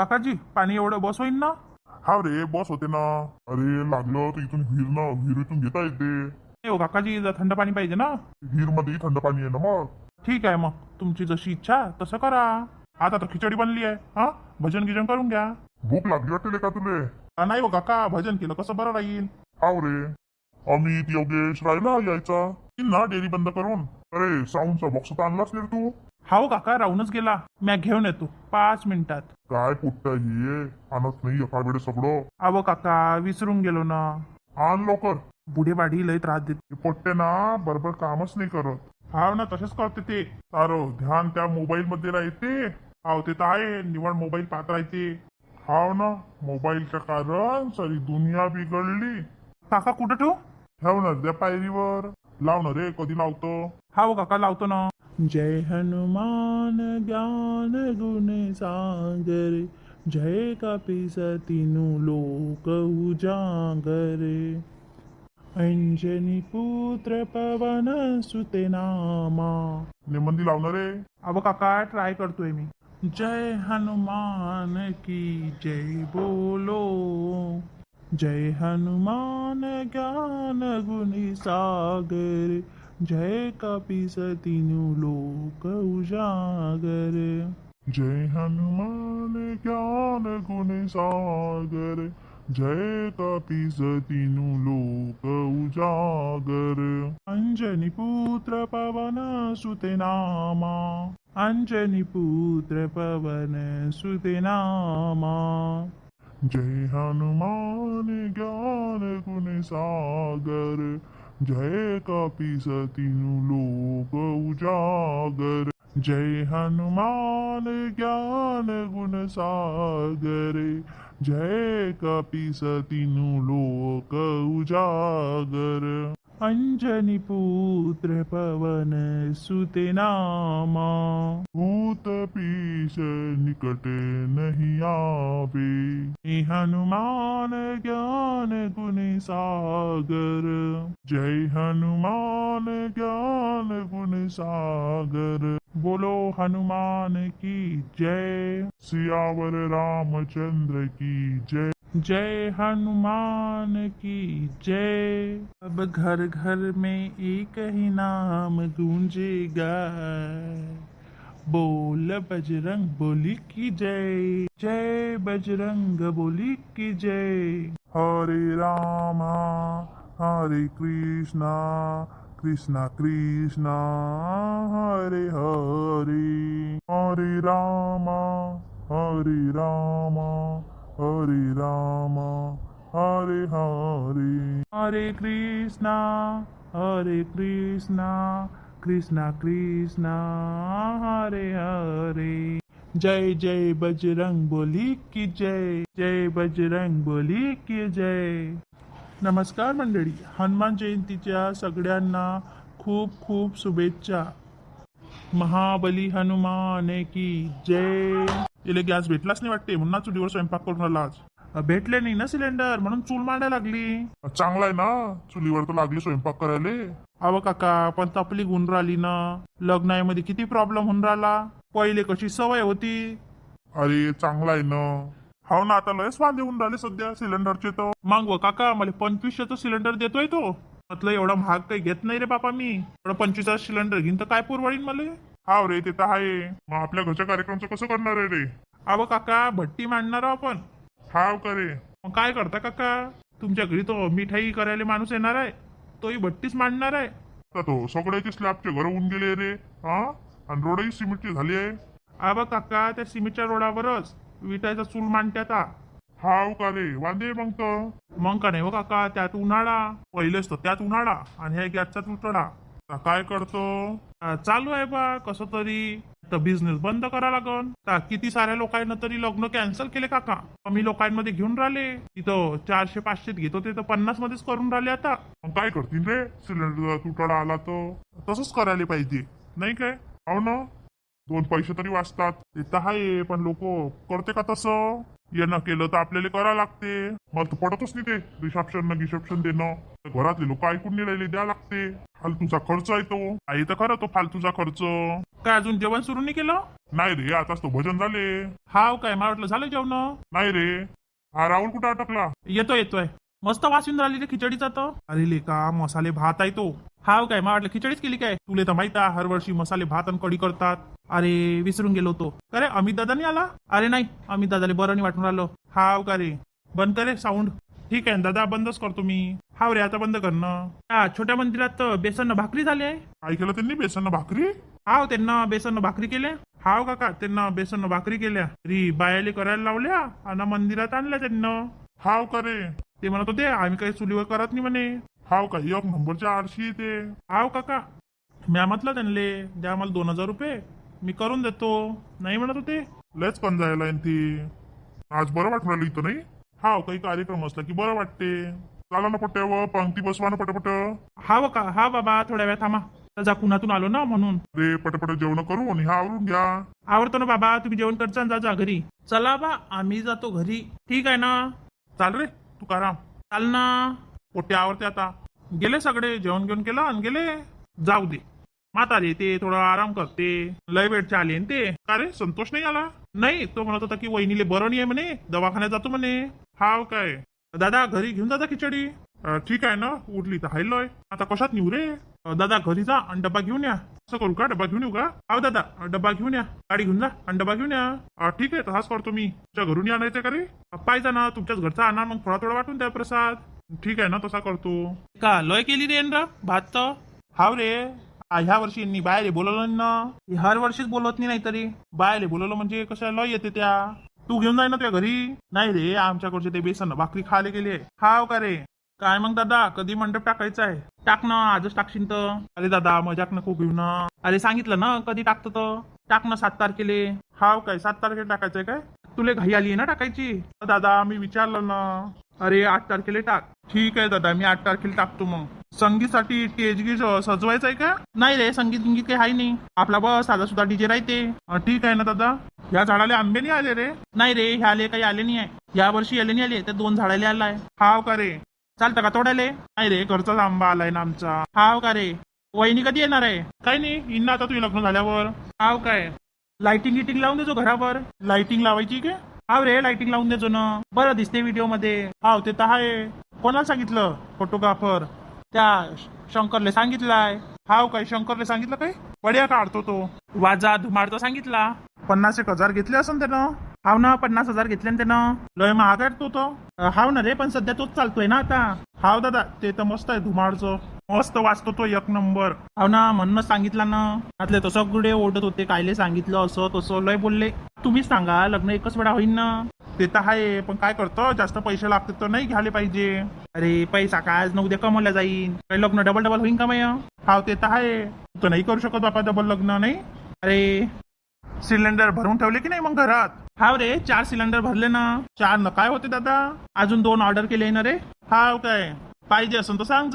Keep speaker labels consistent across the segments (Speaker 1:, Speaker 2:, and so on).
Speaker 1: काकाजी पाणी एवढं बस होईन ना?
Speaker 2: हा रे बस होते ना. अरे लागलं तर इथून विहिरीतून घेता येते.
Speaker 1: नाही हो काकाजी, जर थंड पाणी पाहिजे ना.
Speaker 2: विहीर मध्ये थंड पाणी आहे ना मग.
Speaker 1: ठीक आहे, मग तुमची जशी इच्छा तसं करा. आता तर खिचडी बनली आहे, हा भजन गिजन करून घ्या.
Speaker 2: भूक लागली वाटेल का तुले?
Speaker 1: नाही हो काका, भजन केलं कसं बरं राहील.
Speaker 2: हाव रे. अमित योगेश राहिला यायचा ना डेअरी बंद करून. अरे साऊंडचा बॉक्स तर आणलाच नाही रे तू.
Speaker 1: हा हो काका, राहूनच गेला. मी घेऊन येतो 5 मिनिटात.
Speaker 2: काय पुट्ट ही आणत नाही एका वेळे सगळं.
Speaker 1: अहो काका, विसरून गेलो ना.
Speaker 2: आण लवकर.
Speaker 1: बुढे बाढी लय त्रास देते.
Speaker 2: हे पोट्टे ना बरोबर कामच नाही करत.
Speaker 1: हाव ना, तसेच करते ते.
Speaker 2: सारं ध्यान त्या मोबाईल मध्ये राहते.
Speaker 1: हाव ते तर आहे, निवड मोबाईल पाहत राहते.
Speaker 2: हाव ना, मोबाईलच्या कारण सारी दुनिया बिघडली.
Speaker 1: काका कुठं ठेवू?
Speaker 2: ठेव ना त्या पायरीवर. लाव ना रे, कधी लावतो?
Speaker 1: हा हो काका, लावतो ना. जय हनुमान ज्ञान गुण सागर, जय कपीसतीनु लोक उजागर, अंजनी पुत्र पवन सुत नामा.
Speaker 2: नेमंदी लावणार रे.
Speaker 1: अब काका ट्राय करतोय मी. जय हनुमान की जय बोलो, जय हनुमान ज्ञान गुण सागर, जय कपीसतीनु लोक उजागर.
Speaker 2: जय हनुमान ज्ञान गुण सागर, जय कपीसतीनु लोक उजागर.
Speaker 1: अंजनी पुत्र पवन सुत नामा, अंजनी पुत्र पवन सुत नामा.
Speaker 2: जय हनुमान ज्ञान गुण सागर, जय कपीसतीनु लोक उजागर. जय हनुमान ज्ञान गुण सागर, जय कपीसतीनु लोक उजागर. अंजनी पुत्र पवन सुत नामा, भूत पीश निकट नहीं आवे.
Speaker 1: हनुमान ज्ञान गुण सागर,
Speaker 2: जय हनुमान ज्ञान गुण सागर.
Speaker 1: बोलो हनुमान की जय.
Speaker 2: सियावर रामचंद्र की जय.
Speaker 1: जय हनुमान की जय. अब घर घर में एक ही नाम गूंजेगा, बोल बजरंग बोली की जय. जय बजरंग बोली की जय.
Speaker 2: हरे रामा हरे कृष्णा कृष्णा कृष्णा हरे हरे. हरे रामा हरे रामा हरे रामा हरे हरे.
Speaker 1: हरे कृष्णा कृष्णा कृष्णा हरे हरे. जय जय बजरंग बोली की जय. जय बजरंग बोली की जय. नमस्कार मंडळी, हनुमान जयंतीच्या सगळ्यांना खूप खूप शुभेच्छा. महाबली हनुमान की जय. इले गॅस भेटलाच नाही वाटते, म्हणून चुलीवर स्वयंपाक करून आला आज. भेटले नाही ना सिलेंडर, म्हणून चूल मांडायला लागली.
Speaker 2: चांगला आहे ना, चुलीवर तर लागली स्वयंपाक करायला.
Speaker 1: अव काका, पण तपली गुण राहिली ना. लग्नामध्ये किती प्रॉब्लेम होऊन राहिला. पहिले कशी सवय होती.
Speaker 2: अरे चांगला आहे ना. हो ना, आता लयच वांदे होऊन राहिले सध्या सिलेंडरचे. तो
Speaker 1: मग व काका, मला 2500चं सिलेंडर देतोय तो. म्हटलं एवढा महाग काही घेत नाही रे बापा मी. एवढं 25चं सिलेंडर घेईन तर काय पुरवडीन मला.
Speaker 2: हाव रे, ते तर आहे. मग आपल्या घरच्या कार्यक्रमचं कसं करणार आहे रे?
Speaker 1: अव काका, भट्टी मांडणार आपण.
Speaker 2: हाव करे.
Speaker 1: मग काय करता काका, तुमच्या घरी तो मिठाई करायला माणूस येणार आहे, तोही भट्टीच मांडणार आहे.
Speaker 2: तर तो सगळ्याचे स्लॅबचे घर होऊन गेले रे. हा, आणि रोडही सिमेंटची झाली आहे.
Speaker 1: अव काका, त्या सिमेंटच्या रोडावरच विटायचा चूल मांडत्याता.
Speaker 2: हाव का रे, वांदे मग तर.
Speaker 1: मग का नाही हो काका, त्यात उन्हाळा. पहिलेच तर त्यात उन्हाळा आणि ह्या गॅसचा तुटडा.
Speaker 2: आता काय करतो?
Speaker 1: चालू आहे बा कसं तरी. तर बिझनेस बंद करा लागन. किती साऱ्या लोकांना तरी लग्न कॅन्सल केले काका. कमी लोकांमध्ये घेऊन राहिले. तिथं 400-500 घेत होते तर 50 मध्येच करून राहिले आता.
Speaker 2: मग काय करतील रे, सिलेंडर तुटडा आला तर? तसंच करायला पाहिजे नाही काय? हो ना, 2 पैसे तरी वाचतात.
Speaker 1: ते तर आहे, पण लोक
Speaker 2: करते का तसं? येणं केलं तर आपल्याला करावं लागते. मला तर पडतच नाही ते रिसेप्शन देणं. घरातले लोक ऐकून नाही राहिले, द्या लागते. फालतूचा खर्च आहे तो. आहे तर खरं तो फालतूचा खर्च.
Speaker 1: काय अजून जेवण सुरू नाही केलं?
Speaker 2: नाही रे, आताच तो भजन झाले.
Speaker 1: हाव काय, मला वाटलं झालं जेवण.
Speaker 2: नाही रे, हा राहुल कुठं अटकला?
Speaker 1: येतोय मस्त वास येऊन राहिली रे खिचडीचा तर. अरे लेका, मसाले भात आहे तो. हाव काय, मला वाटलं खिचडीच केली काय. तुले तर माहित आहे हर वर्षी मसाले भात आणि कढी करतात. अरे विसरून गेलो होतो. अरे अमित दादा नाही आला? अरे नाही, अमित दादाले बरं नाही वाटून राहिलं. हाव का रे, बंद करे साऊंड. ठीक आहे दादा, बंदच करतो मी. हाव रे, आता बंद कर ना. हा, छोट्या मंदिरात बेसन भाकरी झाली आहे.
Speaker 2: काय केलं त्यांनी? बेसन भाकरी?
Speaker 1: हाव, त्यांना बेसन भाकरी केल्या. हाव काका, त्यांना बेसन भाकरी केल्या. री बायाले करायला लावल्या आणि मंदिरात आणल्या त्यांना.
Speaker 2: हाव का रे?
Speaker 1: ते म्हणत होते आम्ही काही चुलीवर करत नाही म्हणे.
Speaker 2: हाव का? एक नंबरच्या आरशी ते.
Speaker 1: हाव काका, म्या म्हटलं त्यांले द्या मला 2000 रुपये, मी करून देतो. नाही म्हणत होते.
Speaker 2: लयच पण जायला ती. आज बरं वाटून राहिलं इथं नाही? हाव, काही कार्यक्रम असला की बरं वाटते. चला ना पट्ट्यावर, पंक्ती बसवा ना पटपट.
Speaker 1: हाव का? हा बाबा, थोड्या वेळ थांबा. जा, कुणातून आलो ना म्हणून.
Speaker 2: रे पटपट जेवण करू आणि हा आवरून घ्या.
Speaker 1: आवडतो ना बाबा, तुम्ही जेवण करचा जा जा घरी. चला बा, आम्ही जातो घरी. ठीक आहे ना?
Speaker 2: चाल रे तुकाराम.
Speaker 1: चाल ना.
Speaker 2: पोट्टे आवडते आता.
Speaker 1: गेले सगळे, जेवण घेऊन केलं आणि गेले. जाऊ दे, म्हातारे ते थोडा आराम करते. लय वेळचे आले न ते.
Speaker 2: का रे, संतोष नाही आला?
Speaker 1: नाही, तो म्हणत होता की वहिनीले बरं नाही आहे म्हणे, दवाखान्यात जातो म्हणे.
Speaker 2: हाव काय?
Speaker 1: दादा घरी घेऊन जाता खिचडी.
Speaker 2: ठीक आहे ना, उरली तर हायलोय. आता कशात नेऊ रे?
Speaker 1: दादा घरी जा आणि डब्बा घेऊन या.
Speaker 2: असं करू का? डब्बा घेऊन येऊ का?
Speaker 1: हाव दादा, डब्बा घेऊन या. गाडी घेऊन जा आणि डब्बा घेऊन या.
Speaker 2: ठीक आहे, तसाच करतो मी. तुझ्या घरून आणायचं का रे?
Speaker 1: पाहिजे ना, तुमच्याच घरचा आणा, मग थोडा थोडा वाटून द्या प्रसाद.
Speaker 2: ठीक आहे ना, तसा करतो.
Speaker 1: का लय केली रे ना भात तर. हाव रे, ह्या वर्षी यांनी बायले बोलवलं ना. हर वर्षीच बोलवत नाही तरी बायले बोलवलं म्हणजे कशा लय येते त्या. तू घेऊन जाय ना तुझ्या घरी. नाही रे, आमच्याकडचे ते बेसन भाकरी खायला गेले. हाव का रे? काय मग दादा, कधी मंडप टाकायचा आहे? टाक ना, आजच टाकशील तर. अरे दादा, मजाक नको घेऊ ना. अरे सांगितलं ना कधी टाकतो तर. टाक ना 7 तारखेले. हाव काय, 7 तारखेला टाकायचंय काय? तुले घाई आली ना टाकायची? दादा मी विचारलं ना. अरे 8 तारखेला टाक. ठीक आहे दादा, मी 8 तारखेला टाकतो. मग संगीतसाठी स्टेज गीज सजवायचं आहे का? नाही रे, संगीत गिंगीत काही आहे नाही. आपला बस साधा सुद्धा डीजे राहते. ठीक आहे ना दादा. या झाडाला आंबे नाही आले रे? नाही रे, ह्याले काही आले नाही आहे. या वर्षी आले नाही आले, त्या 2 झाडाले आलाय. हाव का रे? चालतं का तोडायले? नाही रे, घरचाच आंबा आलाय ना आमचा. हाव का रे? वहिनी कधी येणार आहे? काही नाही, इन्ना आता तुझी लग्न झाल्यावर. हाव काय? लाइटिंग गिटिंग लावून देजो घरावर. लाइटिंग लावायची काय? हाव रे, लाइटिंग लावून देजो ना, बरं दिसते व्हिडिओ मध्ये. हाव ते तर आहे. कोणाला सांगितलं? फोटोग्राफर त्या शंकरले सांगितलाय. हाव काय, शंकरले सांगितलं काय? बढिया काढतो तो. वाजा धुमाडतो सांगितला. 50,000 घेतले असन त्यानं. हाव ना, 50,000 घेतले ना त्यानं. लय महाग आहे तो. हाव ना रे, पण सध्या तोच चालतोय ना आता. हाव दादा, ते तर मस्त आहे धुमाडचं. मस्त वाचतो तो, 1 नंबर. हाव ना, म्हणूनच सांगितलं ना. आतले तर सगळे ओढत होते, कायले सांगितलं असं तसं लय बोलले. तुम्हीच सांगा, लग्न एकच वेळा होईन ना. ते तर आहे, पण काय करतो, जास्त पैसे लागतात तर नाही घ्यायला पाहिजे. अरे पैसा काय आज न उद्या कमवला जाईन. काही लग्न डबल डबल होईन का मग? हाव ते तर आहे. तू नाही करू शकत बापा डबल लग्न, नाही. अरे सिलेंडर भरून ठेवले की नाही मग घरात? हाव रे, 4 सिलेंडर भरले ना. 4 न काय होते दादा, अजून 2 ऑर्डर केले ना रे. हाव काय, पाहिजे असं तर सांग.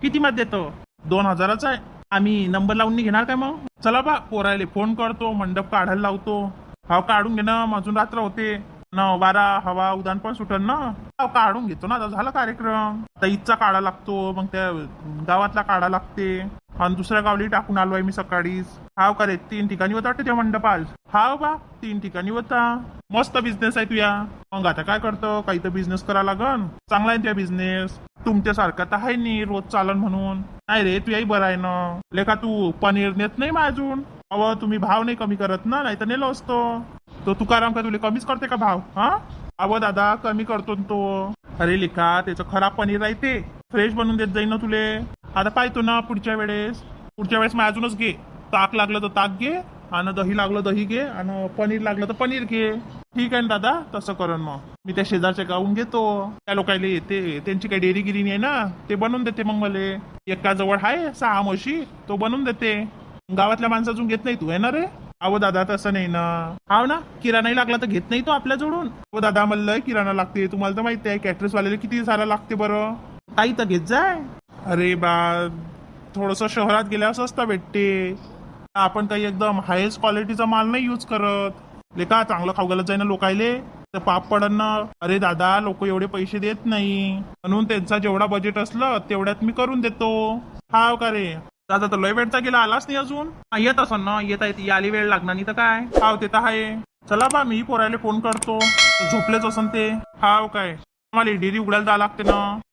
Speaker 1: किती मध्ये देतो? 2000च आहे. आम्ही नंबर लावून नाही घेणार काय मग? चला बा, पोरायले फोन करतो, मंडप काढायला लावतो. हाव काढून घे ना, अजून रात्र होते न, वारा हवा उदान पण सुटल ना. हाव काढून घेतो ना, आता झाला कार्यक्रम. आता इथचा काढा लागतो, मग त्या गावातला काढा लागते. आणि दुसऱ्या गावली टाकून आलोय मी सकाळीच. हाव का रे, 3 ठिकाणी होता वाटते त्या मंडप आज. हाव बा, 3 ठिकाणी होता. मस्त बिझनेस आहे तुया. मग आता काय करतो, काही तर बिझनेस करा लागन. चांगला आहे त्या बिझनेस. तुमच्यासारखा तर आहे नाही रोज चालन म्हणून. नाही रे, तुयाही बरं आहे ना. लेखा तू पनीर नेत नाही अजून. अव तुम्ही भाव नाही कमी करत ना, नाही तर नेलो असतो. तो तुकाराम का तुला कमीच करते का भाव? हा अव दादा, कमी करतो तो. अरे लेखा, त्याचं खराब पनीर राहते, फ्रेश बनवून देत जाईन ना तुले. आता पाहतो ना पुढच्या वेळेस मग अजूनच घे. ताक लागलं तर ताक घे, आणि दही लागलं दही घे, आणि पनीर लागलं तर पनीर घे. ठीक आहे ना दादा, तसं करण. मग मी त्या शेजारच्या गावून घेतो. त्या लोकायला येते, त्यांची काही डेअरी गिरी आहे ना, ते बनवून देते. मग मला एका जवळ आहे 6 म्हशी, तो बनवून देते. गावातल्या माणसातून घेत नाही तू, आहे ना रे? अहो दादा, तसं नाही ना. हाव ना, किराणाही लागला तर घेत नाही तो आपल्या जोडून. हो दादा, मला लय किराणा लागते, तुम्हाला तर माहिती आहे. कॅटरस वाल्याला किती सारा लागते बरं. काही तर घेत जाय. अरे बा, थोडस शहरात गेल्यावर स्वस्त भेटते. आपण काही एकदम हायस्ट क्वालिटीचा माल नाही यूज करत. लेका चांगलं खाऊ घालत जाय ना लोकायले, तर पाप पडन ना. अरे दादा, लोक एवढे पैसे देत नाही, म्हणून त्यांचा जेवढा बजेट असलं तेवढ्यात मी करून देतो. हाव का रे? दादा तर लय वेळचा गेला आलाच नाही अजून येत असं ना येता येते आली वेळ लागणार नाही तर काय हाव ते तर आहे चला बा मी पोरायला फोन करतो झोपलेच असन ते हाव काय मला डेअरी उघडायला जावं लागते ना